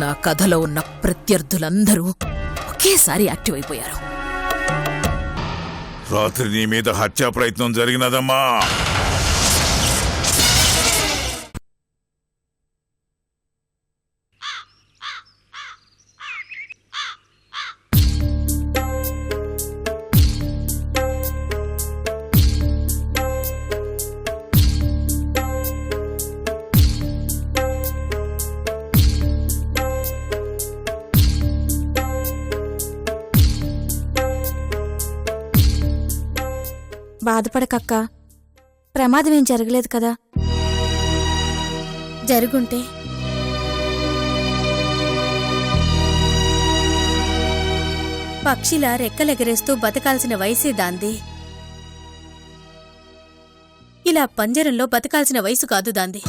నా కథలో ఉన్న ప్రత్యర్థులందరూ ఒకేసారి యాక్టివ్ అయిపోయారు. రాత్రి నీ మీద హత్యా ప్రయత్నం జరిగినదమ్మా. బాధపడకక్క, ప్రమాదమేం జరగలేదు కదా. జరుగుంటే పక్షిలా రెక్కలెగరేస్తూ బతకాల్సిన వయసే దాంది. ఇలా పంజరంలో బతకాల్సిన వయసు కాదు దాంది.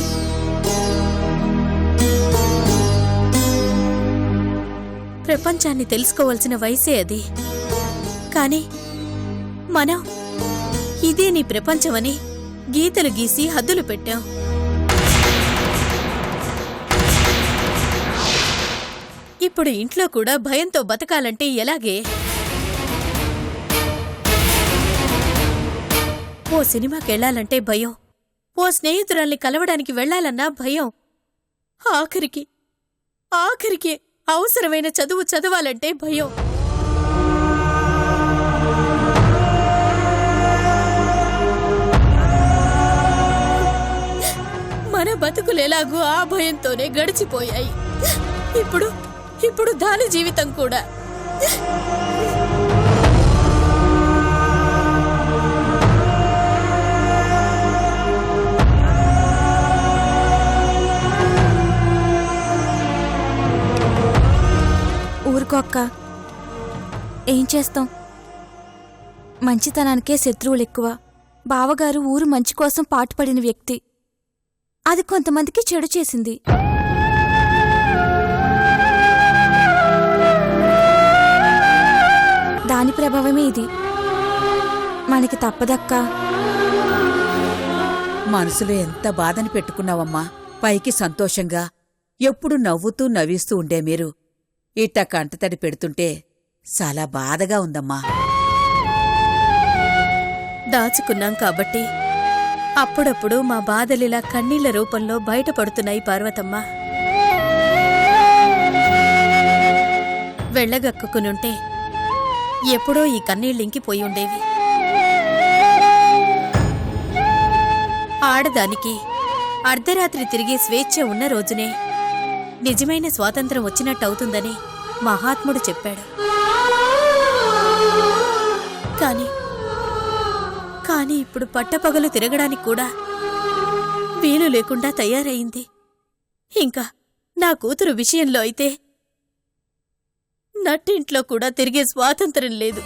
ప్రపంచాన్ని తెలుసుకోవాల్సిన వయసే అది. కాని మనం ఇదే నీ ప్రపంచమని గీతలు గీసి హద్దులు పెట్టాం. ఇప్పుడు ఇంట్లో కూడా భయంతో బతకాలంటే ఎలాగే? ఓ సినిమాకెళ్లాలంటే భయం, ఓ స్నేహితురాల్ని కలవడానికి వెళ్లాలన్నా భయం, ఆఖరికి అవసరమైన చదువు చదవాలంటే భయం. మన బతుకులెలాగూ ఆ భయంతోనే గడిచిపోయాయి. ఇప్పుడు దాని జీవితం కూడా. ఊరుకో అక్క, ఏం చేస్తాం? మంచితనానికే శత్రువులెక్కువ. బావగారు ఊరు మంచి కోసం పాటుపడిన వ్యక్తి. అది కొంతమందికి చెడు చేసింది. దాని ప్రభావమే ఇది. మనకి తప్పదక్కా. మనసులో ఎంత బాధని పెట్టుకున్నావమ్మా. పైకి సంతోషంగా ఎప్పుడు నవ్వుతూ నవ్విస్తూ ఉండే మీరు ఇట్ట కంటతడి పెడుతుంటే చాలా బాధగా ఉందమ్మా. దాచుకున్నాం కాబట్టి అప్పుడప్పుడు మా బాధలిలా కన్నీళ్ల రూపంలో బయటపడుతున్నాయి పార్వతమ్మ. వెళ్లగక్కునుంటే ఎప్పుడో ఈ కన్నీళ్ళింకిపోయి ఉండేవి. ఆడదానికి అర్ధరాత్రి తిరిగే స్వేచ్ఛ ఉన్న రోజునే నిజమైన స్వాతంత్రం వచ్చినట్టవుతుందని మహాత్ముడు చెప్పాడు. కానీ ఇప్పుడు పట్టపగలు తిరగడానికి కూడా వీలు లేకుండా తయారయింది. ఇంకా నా కూతురు విషయంలో అయితే నట్టింట్లో కూడా తిరిగే స్వాతంత్రం లేదు.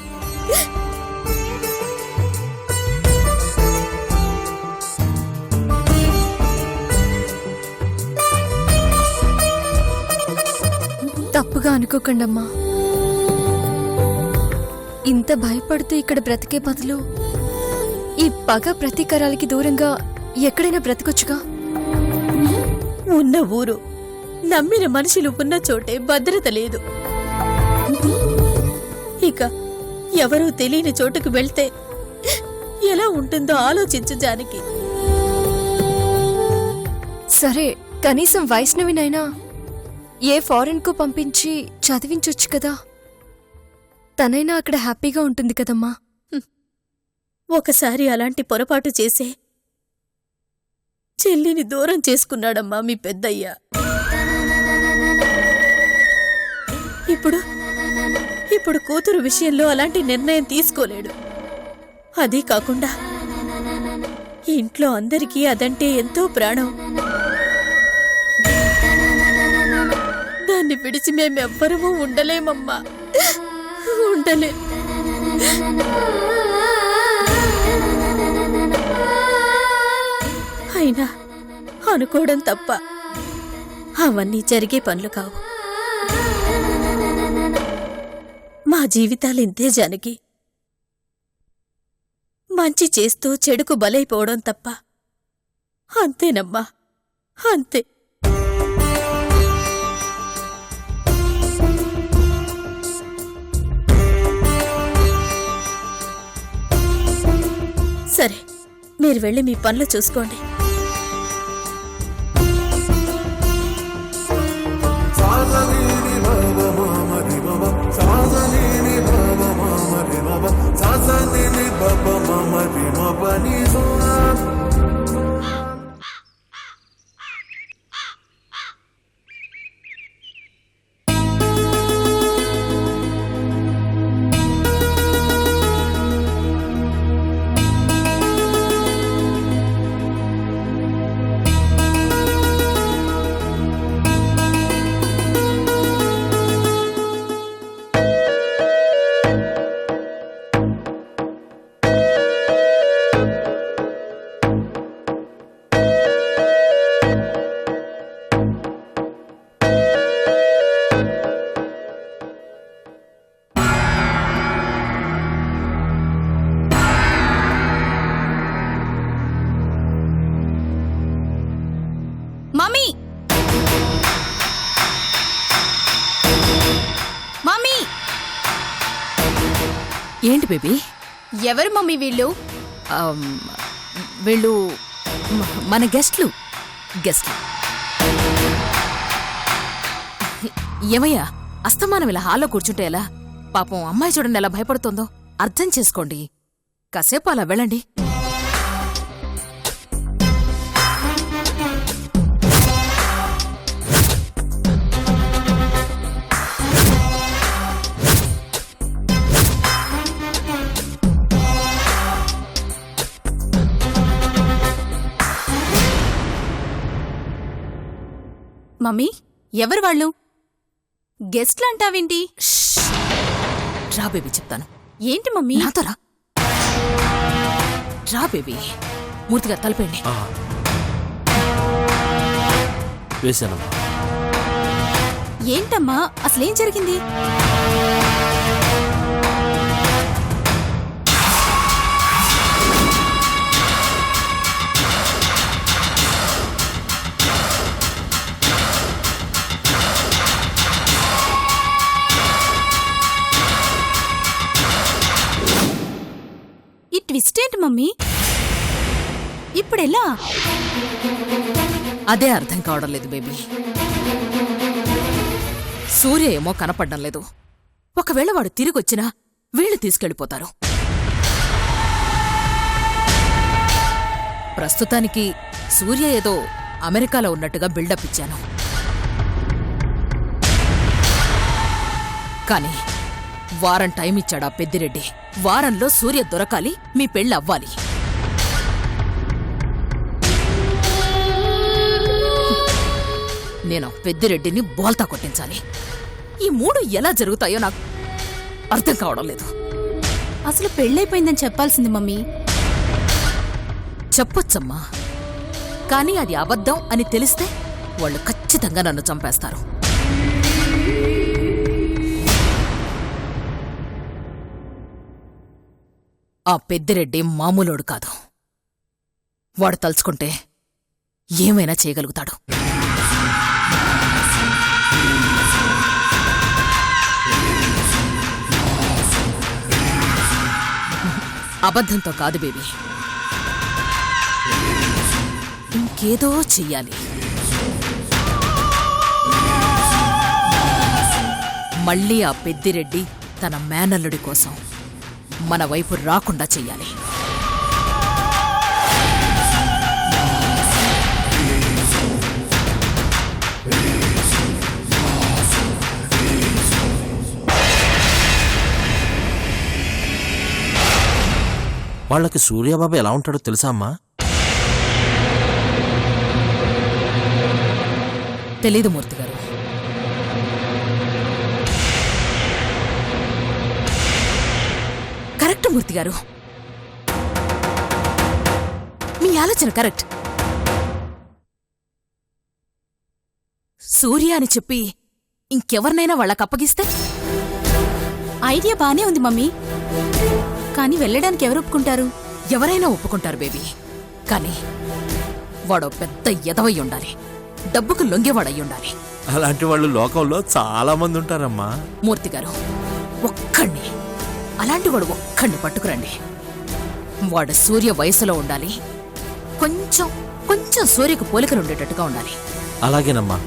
తప్పుగా అనుకోకండమ్మా. ఇంత భయపడుతూ ఇక్కడ బ్రతికే బదులు ఈ పగ ప్రతీకారాలకి దూరంగా ఎక్కడైనా బ్రతకొచ్చుగా. ఉన్న ఊరు, నమ్మిన మనుషులు ఉన్న చోటే భద్రత లేదు. ఇక ఎవరూ తెలియని చోటుకు వెళ్తే ఎలా ఉంటుందో ఆలోచించు జానకి. సరే, కనీసం వైష్ణవినైనా ఏ ఫారెన్ కు పంపించి చదివించొచ్చు కదా. తనైనా అక్కడ హ్యాపీగా ఉంటుంది కదమ్మా. ఒకసారి అలాంటి పొరపాటు చేసే చెల్లిని దూరం చేసుకున్నాడమ్మా మీ పెద్దయ్య. ఇప్పుడు కూతురు విషయంలో అలాంటి నిర్ణయం తీసుకోలేడు. అదీ కాకుండా ఇంట్లో అందరికీ అదంటే ఎంతో ప్రాణం. దాన్ని విడిచి మేమెవ్వరమూ ఉండలేమమ్మా, ఉండలేం. అయినా అనుకోవడం తప్ప అవన్నీ జరిగే పనులు కావు. మా జీవితాలు ఇంతే జానకి. మంచి చేస్తూ చెడుకు బలైపోవడం తప్ప. అంతేనమ్మా, అంతే. సరే, మీరు వెళ్ళి మీ పనులు చూసుకోండి. Mummy, mummy! ఏంటి బేబీ? ఎవరు మమ్మీ వీళ్ళు? వీళ్ళు మన గెస్ట్లు. ఏమయ్యా, అస్తమానం ఇలా హాల్లో కూర్చుంటే ఎలా? పాపం అమ్మాయి చూడండి ఎలా భయపడుతోందో. అర్థం చేసుకోండి. కాసేపు అలా వెళ్ళండి. మమ్మీ, ఎవరు వాళ్ళు? గెస్ట్లంటావేంటి? రా బేబీ, చెప్తాను. ఏంటి మమ్మీ? నాతో రా. రా బేబీ. మూర్తిగా తలపండి. వేశానమ్మా. ఏంటమ్మా, అసలేం జరిగింది? ఈ ట్విస్ట్ ఏంటి మమ్మీ? ఇప్పుడెలా? అదే అర్థం కావడం లేదు బేబీ. సూర్య ఏమో కనపడ్డం లేదు. ఒకవేళ వాడు తిరిగొచ్చినా వీళ్ళు తీసుకెళ్ళిపోతారు. ప్రస్తుతానికి సూర్య ఏదో అమెరికాలో ఉన్నట్టుగా బిల్డప్ ఇచ్చాను. కానీ వారం టైం ఇచ్చాడా పెద్దిరెడ్డి. వారంలో సూర్య దొరకాలి, మీ పెళ్ళి అవ్వాలి. నేను పెద్దిరెడ్డిని బోల్తా కొట్టించాలి. ఈ మూడు ఎలా జరుగుతాయో నాకు అర్థం కావడం లేదు. అసలు పెళ్ళైపోయిందని చెప్పాల్సింది మమ్మీ. చెప్పొచ్చమ్మా, కానీ అది అబద్ధం అని తెలిస్తే వాళ్ళు ఖచ్చితంగా నన్ను చంపేస్తారు. ఆ పెద్దిరెడ్డి మామూలోడు కాదు. వాడు తలుచుకుంటే ఏమైనా చేయగలుగుతాడు. అబద్ధంతో కాదు బేబీ, ఇంకేదో చెయ్యాలి. మళ్ళీ ఆ పెద్దిరెడ్డి తన మేనల్లుడి కోసం మన వైపు రాకుండా చెయ్యాలి. వాళ్ళకి సూర్యబాబు ఎలా ఉంటాడో తెలుసా అమ్మా? తెలీదు మూర్తి గారు. కరెక్ట్ మూర్తి గారు, మీ ఆలోచన కరెక్ట్. సూర్య అని చెప్పి ఇంకెవరినైనా వాళ్ళకప్పగిస్తే? ఐడియా బానే ఉంది మమ్మీ, కానీ వెళ్ళడానికి ఎవరు ఒప్పుకుంటారు? ఎవరైనా ఒప్పుకుంటారు బేబీ. కానీ వాడో పెద్ద ఎదవై ఉండాలి, డబ్బుకు లొంగేవాడై ఉండాలి. అలాంటి వాళ్ళు లోకంలో చాలా మంది ఉంటారమ్మా. మూర్తిగారు, ఒక్కణ్ణి, అలాంటి వాడు ఒక్కణ్ణి పట్టుకురండి. వాడు సూర్య వయసులో ఉండాలి, కొంచెం కొంచెం సూర్యకు పోలికలుండేటట్టుగా ఉండాలి. అలాగేనమ్మా,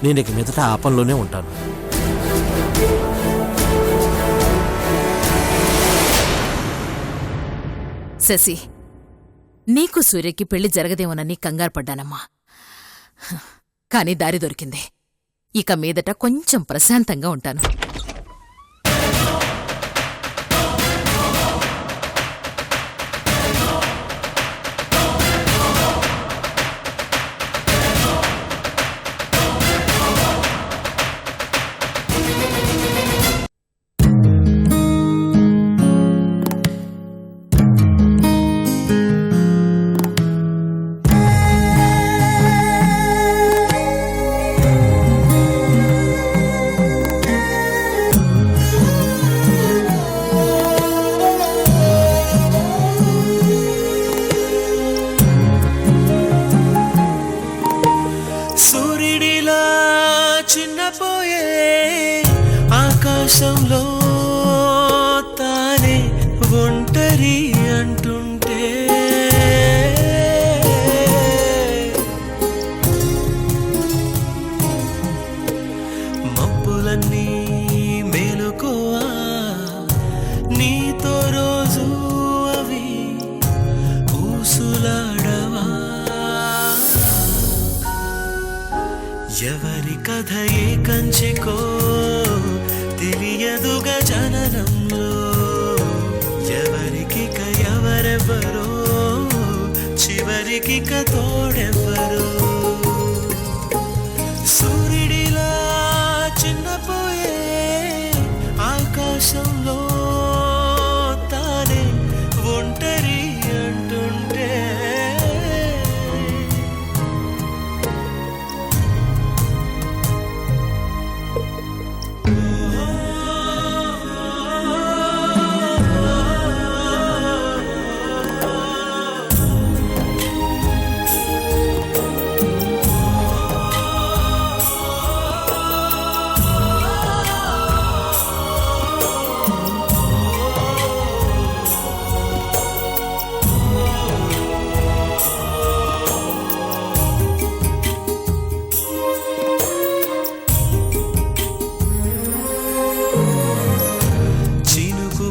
నేను ఇక మీదట ఆ పనిలోనే ఉంటాను. శశి, నీకు సూర్యకి పెళ్లి జరగదేమోనని కంగారు పడ్డానమ్మా. కాని దారి దొరికింది. ఇక మీదట కొంచెం ప్రశాంతంగా ఉంటాను. సూర్యుడిలా చిన్నపోయే ఆకాశంలో తానే ఒంటరి అంటుంటే మబ్బులన్నీ మేలుకోవా నీతో రోజు అవి ఊసులాడవా. ఎవరి కథ ఏ కంచికో తెలియదుగా జననంలో, ఎవరికిక ఎవరెవరో చివరికిక తోడెవ్వరో. సూర్యుడిలా చిన్నపోయే ఆకాశంలో తానే ఒంటరి అంటుంటే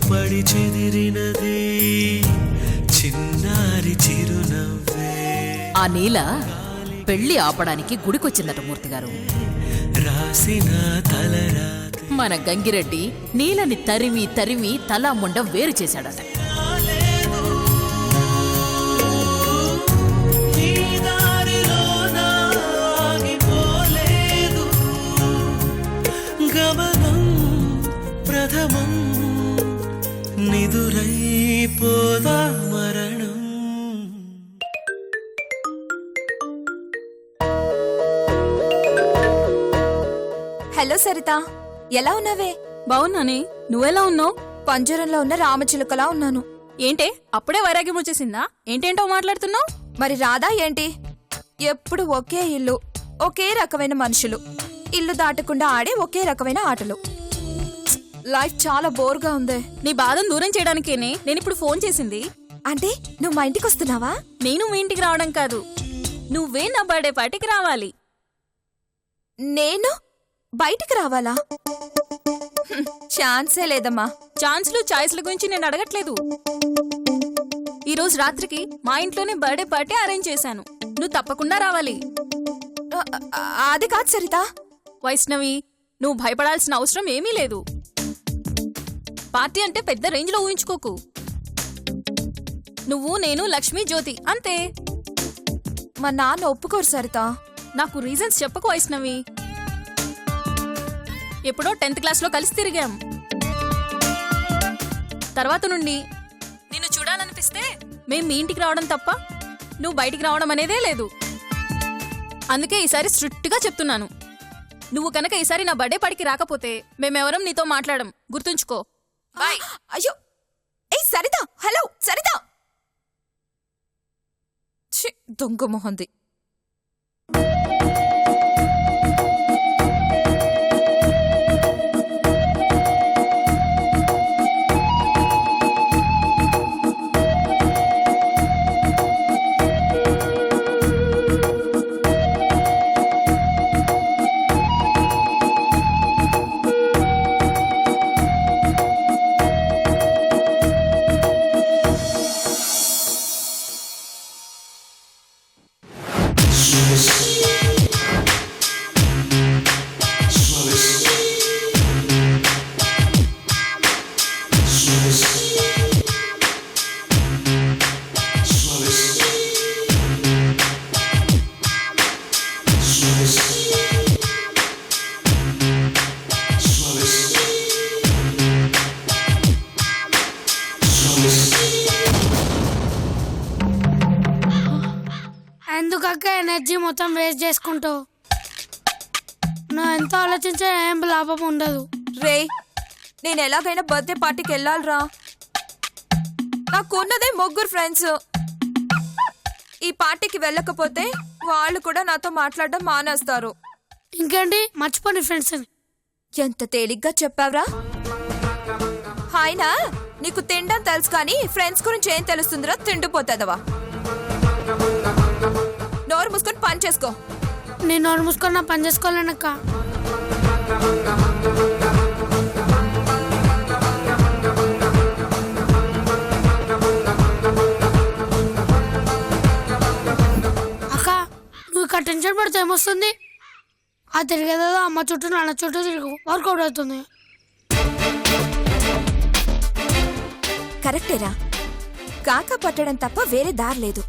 పడి చెదిరినది చిన్నారి చిరునవ్వే. ఆ నీల పెళ్లి ఆపడానికి గుడికొచ్చిందట మూర్తిగారు. రాసిన తలరాత్రి మన గంగిరెడ్డి నీలని తరిమి తరిమి తలా ముండం వేరు చేశాడట. గమనం ప్రథమం నిదురైపోదా మరణం. హలో సరిత, ఎలా ఉన్నావే? బావున్నానే, నువ్వెలా ఉన్నావు? పంజరంలో ఉన్న రామచిలుకలా ఉన్నాను. ఏంటే అప్పుడే వైరాగ్యం వచ్చేసిందా? ఏంటేంటో మాట్లాడుతున్నావు? మరి రాదా ఏంటి? ఎప్పుడు ఒకే ఇల్లు, ఒకే రకమైన మనుషులు, ఇల్లు దాటకుండా ఆడే ఒకే రకమైన ఆటలు. లైఫ్ చాలా బోర్గా ఉంది. నీ బాధను దూరం చేయడానికేనే నేనిప్పుడు ఫోన్ చేసింది. అంటే నువ్వు మా ఇంటికి వస్తున్నావా? నేను మీ ఇంటికి రావడం కాదు, నువ్వే నా బర్త్డే పార్టీకి రావాలి. నేను బయటికి రావాలా? ఛాన్సే లేదమ్మా. ఛాన్స్లు చాయిస్ల గురించి నేను అడగట్లేదు. ఈరోజు రాత్రికి మా ఇంట్లోనే బర్త్డే పార్టీ అరేంజ్ చేశాను, నువ్వు తప్పకుండా రావాలి. అది కాదు సరిత. వైష్ణవి, నువ్వు భయపడాల్సిన అవసరం ఏమీ లేదు. పార్టీ అంటే పెద్ద రేంజ్లో ఊహించుకోకు. నువ్వు, నేను, లక్ష్మి, జ్యోతి అంతే. మా నాన్న ఒప్పుకోరు సరిత. నాకు రీజన్స్ చెప్పకు వైష్ణవి. ఎప్పుడో 10th క్లాస్లో కలిసి తిరిగాం. తర్వాత నుండి నిన్ను చూడాలనిపిస్తే మేం మీ ఇంటికి రావడం తప్ప నువ్వు బయటికి రావడం అనేదే లేదు. అందుకే ఈసారి స్ట్రిక్ట్గా చెప్తున్నాను, నువ్వు కనుక ఈసారి నా బర్త్డే పార్టీకి రాకపోతే మేమెవరం నీతో మాట్లాడం, గుర్తుంచుకో. బాయ్. అయ్యో, ఏ సరిత, హలో సరిత. దొంగ మొహంది. ఎందుకక్క ఎనర్జీ మొత్తం వేస్ట్ చేసుకుంటావు? నువ్వు ఎంత ఆలోచించా ఏం లాభం ఉండదు. రే, నేను ఎలాగైనా బర్త్డే పార్టీకి వెళ్ళాలిరా. నాకున్నదే 3 ఫ్రెండ్స్. ఈ పార్టీకి వెళ్ళకపోతే వాళ్ళు కూడా నాతో మాట్లాడడం మానేస్తారు. ఇంకేంటి, మర్చిపోని ఫ్రెండ్స్ అని. ఎంత తేలిగ్గా చెప్పావురా. హాయినా, నీకు తినడం తెలుసు కానీ ఫ్రెండ్స్ గురించి ఏం తెలుస్తుందిరా తిండిపోతుందవా. నోరు మూసుకొని పని చేసుకో. నేను నోరు మూసుకొని నా పని చేసుకోలేనక్క. అక్క, నువ్వు ఇక్కడ టెన్షన్ పడితే ఏమొస్తుంది? ఆ తిరిగేదో అమ్మ చుట్టూ నాన్న చుట్టూ తిరుగు, వర్కౌట్ అవుతుంది. కరెక్టేరా, కాక పట్టడం తప్ప వేరే దారి లేదు.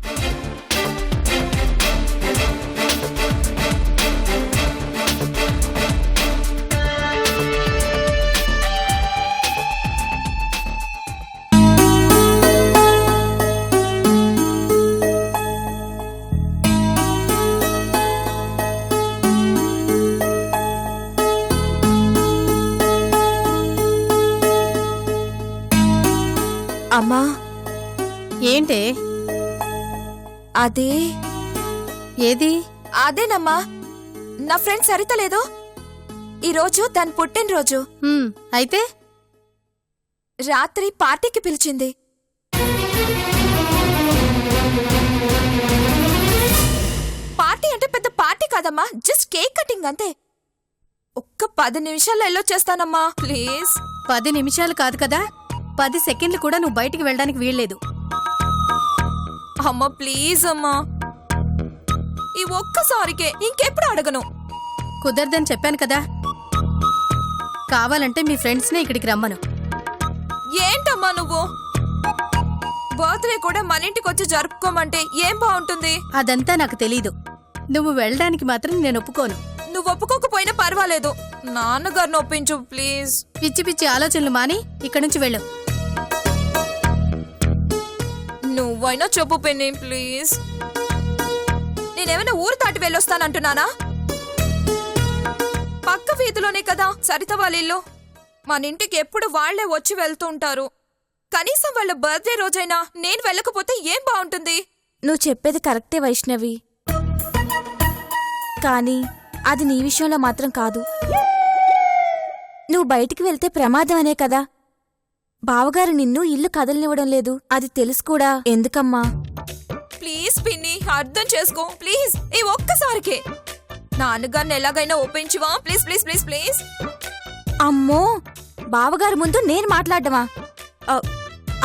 అమ్మా, ఏంటే అదే ఏది? అదేనమ్మా, నా ఫ్రెండ్ సరిత లేదు, ఈరోజు తన పుట్టినరోజు. అయితే రాత్రి పార్టీకి పిలిచింది. పార్టీ అంటే పెద్ద పార్టీ కాదమ్మా, జస్ట్ కేక్ కటింగ్ అంతే. ఒక్క 10 నిమిషాల్లో వెళ్ళొచ్చేస్తానమ్మా, ప్లీజ్. 10 నిమిషాలు కాదు కదా, 10 సెకండ్లు కూడా నువ్వు బయటికి వెళ్ళడానికి వీల్లేదు. అమ్మా ప్లీజ్ అమ్మా, ఈ ఒక్కసారికే, ఇంకెప్పుడు అడగను. కుదరదని చెప్పాను కదా. కావాలంటే మీ ఫ్రెండ్స్నే ఇక్కడికి రమ్మను. ఏంటమ్మా నువ్వు? బర్త్డే కూడా మన ఇంటికి వచ్చి జరుపుకోమంటే ఏం బాగుంటుంది? అదంతా నాకు తెలీదు. నువ్వు వెళ్ళడానికి మాత్రం నేను ఒప్పుకోను. నువ్వు ఒప్పుకోకపోయినా పర్వాలేదు, నాన్నగారిని ఒప్పించు ప్లీజ్. పిచ్చి పిచ్చి ఆలోచనలు మాని ఇక్కడి నుంచి వెళ్ళు. నువ్వైనా చెప్పు పెన్ని ప్లీజ్. నేనేమైనా ఊరు దాటి వెళ్ళొస్తానంటున్నానా? పక్క వీధిలోనే కదా సరిత వాళ్ళ ఇల్లు. మన ఇంటికి ఎప్పుడు వాళ్లే వచ్చి వెళ్తూ ఉంటారు. కనీసం వాళ్ళ బర్త్డే రోజైనా నేను వెళ్ళకపోతే ఏం బాగుంటుంది? నువ్వు చెప్పేది కరెక్టే వైష్ణవి, కానీ అది నీ విషయంలో మాత్రం కాదు. నువ్వు బయటికి వెళ్తే ప్రమాదం అనే కదా. బావగారు నిన్ను ఇల్లు కదలనివ్వడం లేదు, అది తెలుసు కూడా. ఎందుకమ్మా? ప్లీజ్ పిన్ని, అర్థం చేసుకో ప్లీజ్. ఈ ఒక్కసారికే నాన్నగారిని ఎలాగైనా ఒప్పించువా ప్లీజ్ ప్లీజ్ ప్లీజ్ ప్లీజ్. అమ్మో, బావగారు ముందు నేను మాట్లాడమా?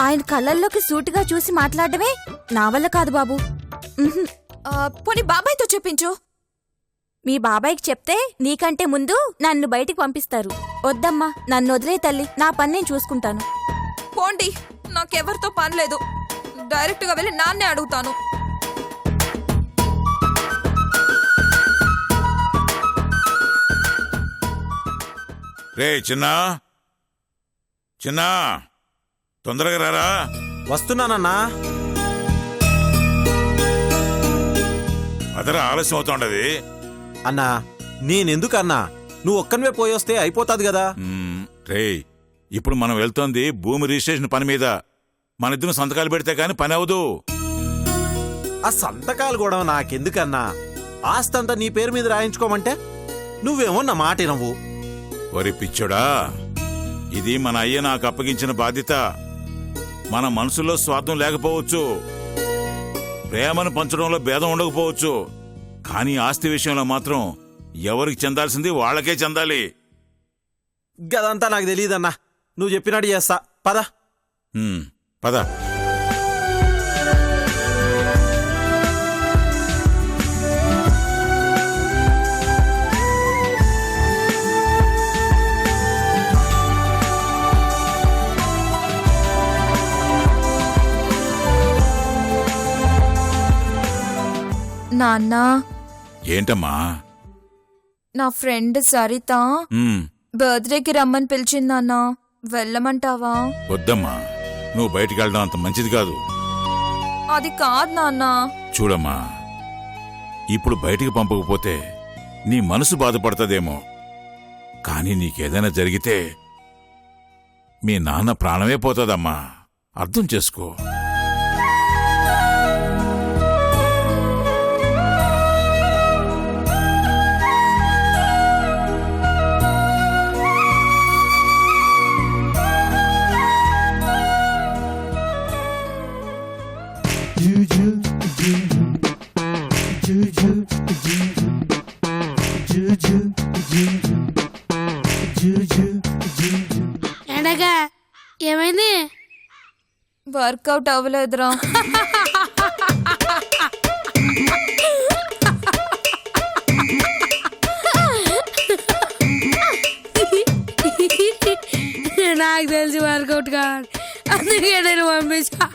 ఆయన కళ్ళల్లోకి సూటిగా చూసి మాట్లాడమే నా వల్ల కాదు బాబు. పోనీ బాబాయ్తో చెప్పించు. మీ బాబాయ్కి చెప్తే నీకంటే ముందు నన్ను బయటికి పంపిస్తారు. వద్దమ్మా, నన్ను వదిలే తల్లి, నా పని నేను చూసుకుంటాను. పోండి, నాకెవరితో పని లేదు. డైరెక్ట్ గా వెళ్ళి నాన్నే అడుగుతాను. రే చిన్నా, చిన్నా తొందరగా రారా. వస్తున్నానన్నా. అదరా ఆలస్యం అవుతుండది. అన్నా నేనెందుకన్నా, నువ్వు ఒక్కనివే పోయొస్తే అయిపోతాది కదా. రే, ఇప్పుడు మనం వెళ్తోంది భూమి రిజిస్ట్రేషన్ పని మీద. మన ఇద్దరు సంతకాలు పెడితే కాని పని అవదు. ఆ సంతకాలు కూడా నాకెందుకన్నా? ఆస్తంతా నీ పేరు మీద రాయించుకోమంటే నువ్వేమో నా మాట వినవు. వరి పిచ్చోడా, ఇది మన అయ్య నాకు అప్పగించిన బాధ్యత. మన మనసులో స్వార్థం లేకపోవచ్చు, ప్రేమను పంచడంలో భేదం ఉండకపోవచ్చు, కానీ ఆస్తి విషయంలో మాత్రం ఎవరికి చెందాల్సింది వాళ్ళకే చెందాలి. గదంతా నాకు తెలియదన్నా. నువ్వు చెప్పినట్టు చేస్తా. పద. పద. నాన్న, ఏంటమ్మా? నా ఫ్రెండ్ సరిత బర్త్డేకి రమ్మని పిలిచింది నాన్న. వెళ్ళమంటావా? వద్దమ్మా, నువ్వు బయటికి వెళ్ళడం అంత మంచిది కాదు. అది కాదు నాన్న. చూడమ్మా, ఇప్పుడు బయటికి పంపకపోతే నీ మనసు బాధపడుతుందేమో, కానీ నీకేదైనా జరిగితే మీ నాన్న ప్రాణమే పోతుందమ్మా. అర్థం చేసుకో. ఏంటగా ఏమైంది? వర్కౌట్ అవ్వలేదురా. నాకు తెలిసి వర్కౌట్ కాదు, అందుకే నేను పంపించా.